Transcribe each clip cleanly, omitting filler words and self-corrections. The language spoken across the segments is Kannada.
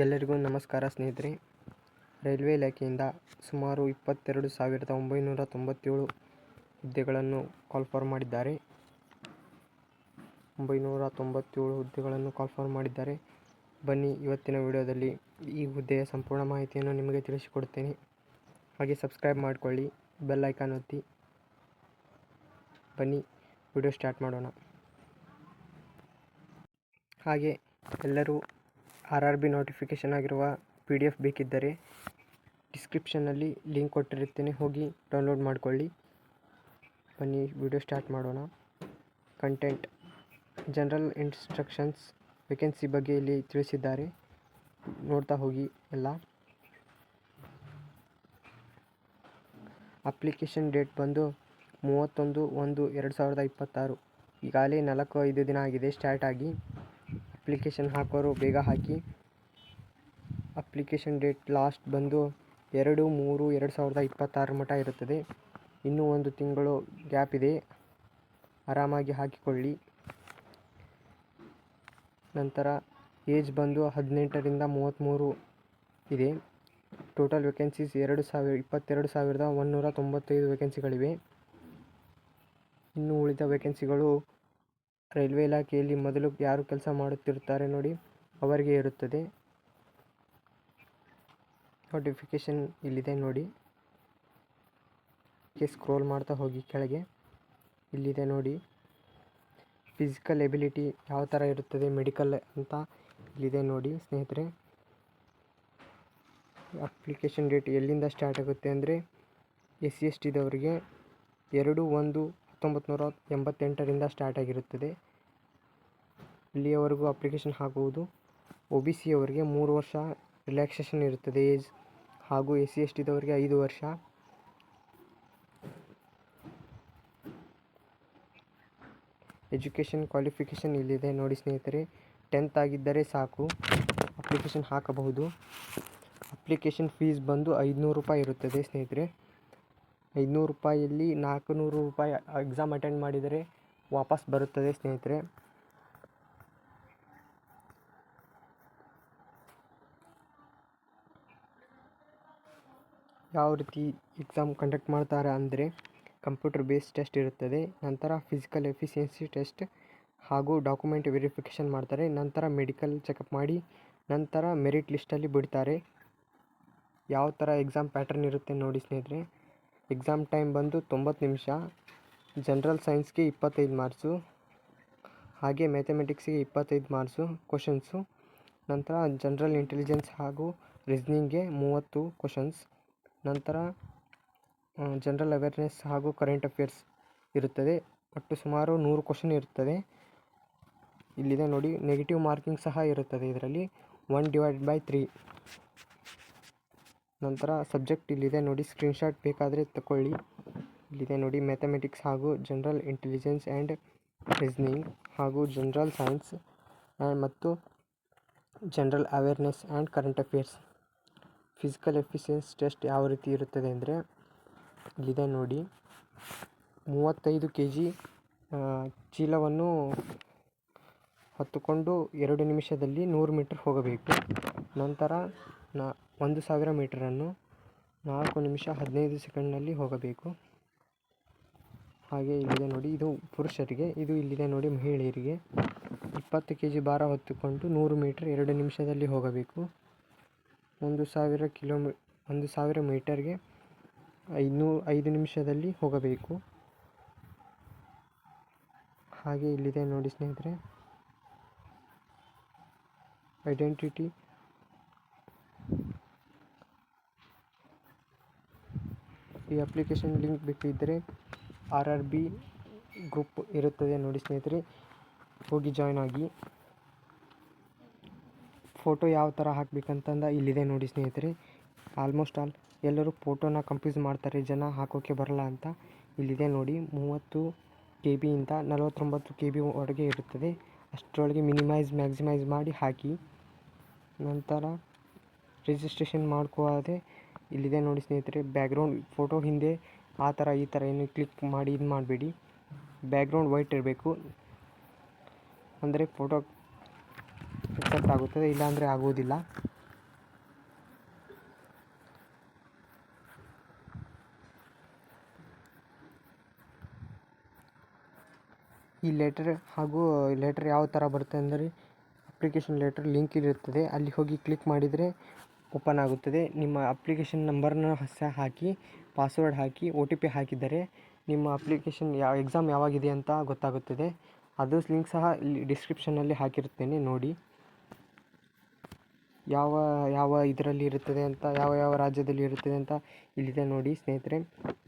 ಎಲ್ಲರಿಗೂ ನಮಸ್ಕಾರ ಸ್ನೇಹಿತರೆ. ರೈಲ್ವೆ ಇಲಾಖೆಯಿಂದ ಸುಮಾರು 22,997 ಹುದ್ದೆಗಳನ್ನು ಕಾಲ್ಫಾರ್ ಮಾಡಿದ್ದಾರೆ. 997 ಹುದ್ದೆಗಳನ್ನು ಕಾಲ್ಫಾರ್ ಮಾಡಿದ್ದಾರೆ. ಬನ್ನಿ ಇವತ್ತಿನ ವಿಡಿಯೋದಲ್ಲಿ ಈ ಹುದ್ದೆಯ ಸಂಪೂರ್ಣ ಮಾಹಿತಿಯನ್ನು ನಿಮಗೆ ತಿಳಿಸಿಕೊಡುತ್ತೇನೆ. ಹಾಗೆ ಸಬ್ಸ್ಕ್ರೈಬ್ ಮಾಡಿಕೊಳ್ಳಿ, ಬೆಲ್ ಐಕಾನ್ ಒತ್ತಿ. ಬನ್ನಿ ವಿಡಿಯೋ ಸ್ಟಾರ್ಟ್ ಮಾಡೋಣ. ಹಾಗೆ ಎಲ್ಲರೂ RRB ನೋಟಿಫಿಕೇಷನ್ ಆಗಿರುವ PDF ಬೇಕಿದ್ದರೆ ಡಿಸ್ಕ್ರಿಪ್ಷನ್ನಲ್ಲಿ ಲಿಂಕ್ ಕೊಟ್ಟಿರುತ್ತೇನೆ, ಹೋಗಿ ಡೌನ್ಲೋಡ್ ಮಾಡಿಕೊಳ್ಳಿ. ಬನ್ನಿ ವಿಡಿಯೋ ಸ್ಟಾರ್ಟ್ ಮಾಡೋಣ. ಕಂಟೆಂಟ್: ಜನರಲ್ ಇನ್ಸ್ಟ್ರಕ್ಷನ್ಸ್ ವೇಕೆನ್ಸಿ ಬಗ್ಗೆ ಇಲ್ಲಿ ತಿಳಿಸಿದ್ದಾರೆ, ನೋಡ್ತಾ ಹೋಗಿ ಎಲ್ಲ. ಅಪ್ಲಿಕೇಶನ್ ಡೇಟ್ ಬಂದು 31/1/2026. ಈಗಾಗಲೇ 4-5 ದಿನ ಆಗಿದೆ ಸ್ಟಾರ್ಟ್ ಆಗಿ. ಅಪ್ಲಿಕೇಶನ್ ಹಾಕೋರು ಬೇಗ ಹಾಕಿ. ಅಪ್ಲಿಕೇಶನ್ ಡೇಟ್ ಲಾಸ್ಟ್ ಬಂದು 2/3/2026 ಮಟ್ಟ ಇರುತ್ತದೆ. ಇನ್ನೂ 1 ತಿಂಗಳು ಗ್ಯಾಪ್ ಇದೆ, ಆರಾಮಾಗಿ ಹಾಕಿಕೊಳ್ಳಿ. ನಂತರ ಏಜ್ ಬಂದು 18ರಿಂದ 33 ಇದೆ. Total vacancies 22,195 ವೇಕೆನ್ಸಿಗಳಿವೆ. ಇನ್ನು ಉಳಿದ ವೇಕೆನ್ಸಿಗಳು ರೈಲ್ವೆ ಇಲಾಖೆಯಲ್ಲಿ ಮೊದಲು ಯಾರು ಕೆಲಸ ಮಾಡುತ್ತಿರುತ್ತಾರೆ ನೋಡಿ ಅವರಿಗೆ ಇರುತ್ತದೆ. ನೋಟಿಫಿಕೇಷನ್ ಇಲ್ಲಿದೆ ನೋಡಿ. ಸ್ಕ್ರೋಲ್ ಮಾಡ್ತಾ ಹೋಗಿ ಕೆಳಗೆ, ಇಲ್ಲಿದೆ ನೋಡಿ. ಫಿಸಿಕಲ್ ಎಬಿಲಿಟಿ ಯಾವ ಥರ ಇರುತ್ತದೆ, ಮೆಡಿಕಲ್ ಅಂತ ಇಲ್ಲಿದೆ ನೋಡಿ ಸ್ನೇಹಿತರೆ. ಅಪ್ಲಿಕೇಶನ್ ಡೇಟ್ ಎಲ್ಲಿಂದ ಸ್ಟಾರ್ಟ್ ಆಗುತ್ತೆ ಅಂದರೆ SC/ST ದವರಿಗೆ 2/1/1988 ಸ್ಟಾರ್ಟ್ ಆಗಿರುತ್ತದೆ. ಇಲ್ಲಿಯವರೆಗೂ ಅಪ್ಲಿಕೇಶನ್ ಹಾಕುವುದು. OBC ಅವರಿಗೆ 3 ವರ್ಷ ರಿಲ್ಯಾಕ್ಸೇಷನ್ ಇರುತ್ತದೆ ಏಜ್, ಹಾಗೂ SC/ST ದವರಿಗೆ 5 ವರ್ಷ. ಎಜುಕೇಷನ್ ಕ್ವಾಲಿಫಿಕೇಷನ್ ಇಲ್ಲಿದೆ ನೋಡಿ ಸ್ನೇಹಿತರೆ. 10th ಆಗಿದ್ದರೆ ಸಾಕು, ಅಪ್ಲಿಕೇಶನ್ ಹಾಕಬಹುದು. ಅಪ್ಲಿಕೇಶನ್ ಫೀಸ್ ಬಂದು 500 ರೂಪಾಯಿ ಇರುತ್ತದೆ ಸ್ನೇಹಿತರೆ. 500 ರೂಪಾಯಿಯಲ್ಲಿ 400 ರೂಪಾಯಿ ಎಕ್ಸಾಮ್ ಅಟೆಂಡ್ ಮಾಡಿದರೆ ವಾಪಸ್ ಬರುತ್ತದೆ ಸ್ನೇಹಿತರೆ. ಯಾವ ರೀತಿ ಎಕ್ಸಾಮ್ ಕಂಡಕ್ಟ್ ಮಾಡ್ತಾರೆ ಅಂದರೆ ಕಂಪ್ಯೂಟರ್ ಬೇಸ್ಡ್ ಟೆಸ್ಟ್ ಇರುತ್ತದೆ. ನಂತರ ಫಿಸಿಕಲ್ ಎಫಿಷಿಯನ್ಸಿ ಟೆಸ್ಟ್ ಹಾಗೂ ಡಾಕ್ಯುಮೆಂಟ್ ವೆರಿಫಿಕೇಷನ್ ಮಾಡ್ತಾರೆ. ನಂತರ ಮೆಡಿಕಲ್ ಚೆಕಪ್ ಮಾಡಿ ನಂತರ ಮೆರಿಟ್ ಲಿಸ್ಟಲ್ಲಿ ಬಿಡ್ತಾರೆ. ಯಾವ ಥರ ಎಕ್ಸಾಮ್ ಪ್ಯಾಟರ್ನ್ ಇರುತ್ತೆ ನೋಡಿ ಸ್ನೇಹಿತರೆ. ಎಕ್ಸಾಮ್ ಟೈಮ್ ಬಂದು 90 ನಿಮಿಷ. ಜನರಲ್ ಸೈನ್ಸ್ಗೆ 25 ಮಾರ್ಕ್ಸು, ಹಾಗೆ ಮ್ಯಾಥಮೆಟಿಕ್ಸ್ಗೆ 25 ಮಾರ್ಕ್ಸು ಕ್ವಶನ್ಸು. ನಂತರ ಜನರಲ್ ಇಂಟೆಲಿಜೆನ್ಸ್ ಹಾಗೂ ರೀಸನಿಂಗ್ಗೆ 30 ಕ್ವಶನ್ಸ್. ನಂತರ ಜನರಲ್ ಅವೇರ್ನೆಸ್ ಹಾಗೂ ಕರೆಂಟ್ ಅಫೇರ್ಸ್ ಇರುತ್ತದೆ. ಒಟ್ಟು ಸುಮಾರು 100 ಕ್ವಶನ್ ಇರುತ್ತದೆ. ಇಲ್ಲಿದೆ ನೋಡಿ. ನೆಗೆಟಿವ್ ಮಾರ್ಕಿಂಗ್ ಸಹ ಇರುತ್ತದೆ ಇದರಲ್ಲಿ, 1/3. ನಂತರ ಸಬ್ಜೆಕ್ಟ್ ಇಲ್ಲಿದೆ ನೋಡಿ, ಸ್ಕ್ರೀನ್ಶಾಟ್ ಬೇಕಾದರೆ ತಗೊಳ್ಳಿ. ಇಲ್ಲಿದೆ ನೋಡಿ, ಮ್ಯಾಥಮೆಟಿಕ್ಸ್ ಹಾಗೂ ಜನರಲ್ ಇಂಟೆಲಿಜೆನ್ಸ್ ಆ್ಯಂಡ್ ರೀಸನಿಂಗ್ ಹಾಗೂ ಜನರಲ್ ಸೈನ್ಸ್ ಮತ್ತು general awareness and current affairs. Physical efficiency test ಯಾವ ರೀತಿ ಇರುತ್ತದೆ ಅಂದರೆ ಇಲ್ಲಿದೆ ನೋಡಿ. 35 kg ಚೀಲವನ್ನು ಹೊತ್ತುಕೊಂಡು 2 ನಿಮಿಷದಲ್ಲಿ 100 ಮೀಟರ್ ಹೋಗಬೇಕು. ನಂತರ 1000 ಮೀಟರನ್ನು 4 ನಿಮಿಷ 15 ಸೆಕೆಂಡ್ನಲ್ಲಿ ಹೋಗಬೇಕು. ಹಾಗೆ ಇಲ್ಲಿದೆ ನೋಡಿ, ಇದು ಪುರುಷರಿಗೆ. ಇದು ಇಲ್ಲಿದೆ ನೋಡಿ ಮಹಿಳೆಯರಿಗೆ. 20 kg ಭಾರ ಹೊತ್ತುಕೊಂಡು 100 ಮೀಟರ್ 2 ನಿಮಿಷದಲ್ಲಿ ಹೋಗಬೇಕು. 1000 ಮೀಟರ್ಗೆ 5 ನಿಮಿಷದಲ್ಲಿ ಹೋಗಬೇಕು. ಹಾಗೆ ಇಲ್ಲಿದೆ ನೋಡಿ ಸ್ನೇಹಿತರೆ, ಐಡೆಂಟಿಟಿ. ಈ ಅಪ್ಲಿಕೇಶನ್ ಲಿಂಕ್ ಬೇಕಿದ್ದರೆ RRB ಗ್ರೂಪ್ ಇರುತ್ತದೆ ನೋಡಿ ಸ್ನೇಹಿತರೆ, ಹೋಗಿ ಜಾಯ್ನ್ ಆಗಿ. ಫೋಟೋ ಯಾವ ಥರ ಹಾಕಬೇಕಂತಂದ ಇಲ್ಲಿದೆ ನೋಡಿ ಸ್ನೇಹಿತರೆ. ಆಲ್ಮೋಸ್ಟ್ ಆಲ್ ಎಲ್ಲರೂ ಫೋಟೋನ ಕಂಪ್ಯೂಸ್ ಮಾಡ್ತಾರೆ, ಜನ ಹಾಕೋಕ್ಕೆ ಬರಲ್ಲ ಅಂತ. ಇಲ್ಲಿದೆ ನೋಡಿ, 30 KB ಇಂದ 49 KB ವರೆಗೆ ಇರುತ್ತದೆ. ಅಷ್ಟರೊಳಗೆ ಮ್ಯಾಕ್ಸಿಮೈಸ್ ಮಾಡಿ ಹಾಕಿ. ನಂತರ ರಿಜಿಸ್ಟ್ರೇಷನ್ ಮಾಡ್ಕೋದೆ ಇಲ್ಲಿದೆ ನೋಡಿ ಸ್ನೇಹಿತರೆ. ಬ್ಯಾಕ್ಗ್ರೌಂಡ್ ಫೋಟೋ ಹಿಂದೆ ಆ ಥರ ಈ ಥರ ಏನು ಕ್ಲಿಕ್ ಮಾಡಿ ಇದು ಮಾಡಬೇಡಿ. ಬ್ಯಾಕ್ಗ್ರೌಂಡ್ ವೈಟ್ ಇರಬೇಕು, ಅಂದರೆ ಫೋಟೋ ಎಕ್ಸೆಪ್ಟ್ ಆಗುತ್ತದೆ, ಇಲ್ಲಾಂದರೆ ಆಗುವುದಿಲ್ಲ. ಈ ಲೆಟರ್ ಯಾವ ಥರ ಬರುತ್ತೆ ಅಂದರೆ ಅಪ್ಲಿಕೇಶನ್ ಲೆಟರ್ ಲಿಂಕ್ ಇರುತ್ತದೆ, ಅಲ್ಲಿ ಹೋಗಿ ಕ್ಲಿಕ್ ಮಾಡಿದರೆ ಓಪನ್ ಆಗುತ್ತದೆ. ನಿಮ್ಮ ಅಪ್ಲಿಕೇಶನ್ ನಂಬರ್ನ ಸಹ ಹಾಕಿ ಪಾಸ್ವರ್ಡ್ ಹಾಕಿ OTP ಹಾಕಿದರೆ ನಿಮ್ಮ ಅಪ್ಲಿಕೇಶನ್ ಎಕ್ಸಾಮ್ ಯಾವಾಗಿದೆ ಅಂತ ಗೊತ್ತಾಗುತ್ತದೆ. ಅದು ಲಿಂಕ್ ಸಹ ಡಿಸ್ಕ್ರಿಪ್ಷನಲ್ಲಿ ಹಾಕಿರುತ್ತೇನೆ ನೋಡಿ. ಯಾವ ಇದರಲ್ಲಿ ಇರುತ್ತದೆ ಅಂತ, ಯಾವ ರಾಜ್ಯದಲ್ಲಿ ಇರುತ್ತದೆ ಅಂತ ಇಲ್ಲಿದೆ ನೋಡಿ ಸ್ನೇಹಿತರೆ.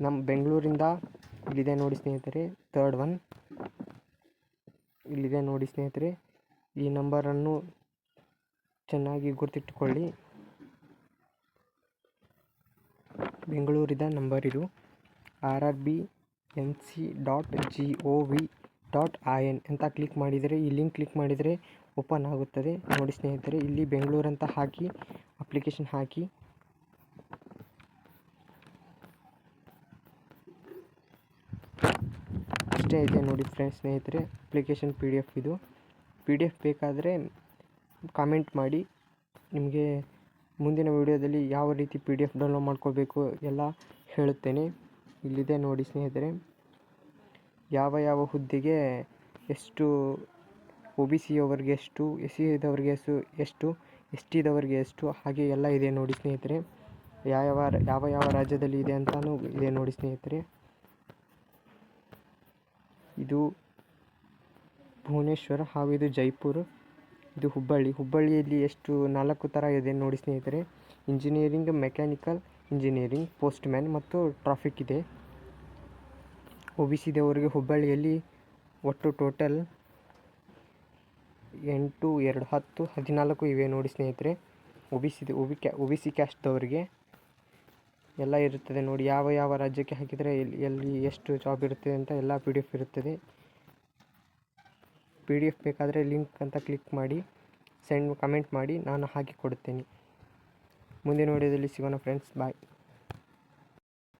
ನಮ್ಮ ಬೆಂಗಳೂರಿಂದ ಇಲ್ಲಿದೆ ನೋಡಿ ಸ್ನೇಹಿತರೆ, 3rd ಒನ್ ಇಲ್ಲಿದೆ ನೋಡಿ ಸ್ನೇಹಿತರೆ. ಈ ನಂಬರನ್ನು ಚೆನ್ನಾಗಿ ಗುರ್ತಿಟ್ಟುಕೊಳ್ಳಿ. ಬೆಂಗಳೂರಿನ ನಂಬರ್ ಇದು. rrbnc.gov.in ಅಂತ ಕ್ಲಿಕ್ ಮಾಡಿದರೆ, ಈ ಲಿಂಕ್ ಕ್ಲಿಕ್ ಮಾಡಿದರೆ ಓಪನ್ ಆಗುತ್ತದೆ ನೋಡಿ ಸ್ನೇಹಿತರೆ. ಇಲ್ಲಿ ಬೆಂಗಳೂರು ಅಂತ ಹಾಕಿ ಅಪ್ಲಿಕೇಶನ್ ಹಾಕಿ ಅಷ್ಟೇ ಇದೆ ನೋಡಿ ಸ್ನೇಹಿತರೆ. ಅಪ್ಲಿಕೇಶನ್ PDF ಇದು. PDF ಬೇಕಾದರೆ ಕಾಮೆಂಟ್ ಮಾಡಿ, ನಿಮಗೆ ಮುಂದಿನ ವಿಡಿಯೋದಲ್ಲಿ ಯಾವ ರೀತಿ PDF ಡೌನ್ಲೋಡ್ ಮಾಡ್ಕೋಬೇಕು ಎಲ್ಲ ಹೇಳುತ್ತೇನೆ. ಇಲ್ಲಿದೆ ನೋಡಿ ಸ್ನೇಹಿತರೆ, ಯಾವ ಹುದ್ದೆಗೆ ಎಷ್ಟು, OBC ಯವರಿಗೆ ಎಷ್ಟು, SC ದವರಿಗೆ ಎಷ್ಟು, ST ದವರಿಗೆ ಎಷ್ಟು, ಹಾಗೆ ಎಲ್ಲ ಇದೆ ನೋಡಿ ಸ್ನೇಹಿತರೆ. ಯಾವ ರಾಜ್ಯದಲ್ಲಿ ಇದೆ ಅಂತಲೂ ಇದೆ ನೋಡಿ ಸ್ನೇಹಿತರೆ. ಇದು ಭುವನೇಶ್ವರ ಹಾಗೂ ಇದು ಜೈಪುರ್, ಇದು ಹುಬ್ಬಳ್ಳಿಯಲ್ಲಿ ಎಷ್ಟು 4 ಥರ ಇದೆ ನೋಡಿ ಸ್ನೇಹಿತರೆ. ಇಂಜಿನಿಯರಿಂಗ್, ಮೆಕ್ಯಾನಿಕಲ್ ಇಂಜಿನಿಯರಿಂಗ್, ಪೋಸ್ಟ್ಮ್ಯಾನ್ ಮತ್ತು ಟ್ರಾಫಿಕ್ ಇದೆ. OBC ದವರಿಗೆ ಹುಬ್ಬಳ್ಳಿಯಲ್ಲಿ ಒಟ್ಟು ಟೋಟಲ್ 8, 2, 10, 14 ಇವೆ ನೋಡಿ ಸ್ನೇಹಿತರೆ. OBC ಕ್ಯಾಸ್ಟ್ದವರಿಗೆ ಎಲ್ಲ ಇರುತ್ತದೆ ನೋಡಿ. ಯಾವ ರಾಜ್ಯಕ್ಕೆ ಹಾಕಿದರೆ ಎಲ್ಲಿ ಎಷ್ಟು ಜಾಬ್ ಇರುತ್ತದೆ ಅಂತ ಎಲ್ಲ PDF ಇರುತ್ತದೆ. PDF ಬೇಕಾದರೆ ಲಿಂಕ್ ಅಂತ ಕ್ಲಿಕ್ ಮಾಡಿ ಕಮೆಂಟ್ ಮಾಡಿ, ನಾನು ಹಾಕಿ ಕೊಡುತ್ತೇನೆ. ಮುಂದಿನ ವಿಡಿಯೋದಲ್ಲಿ ಸಿಗೋಣ ಫ್ರೆಂಡ್ಸ್, ಬಾಯ್.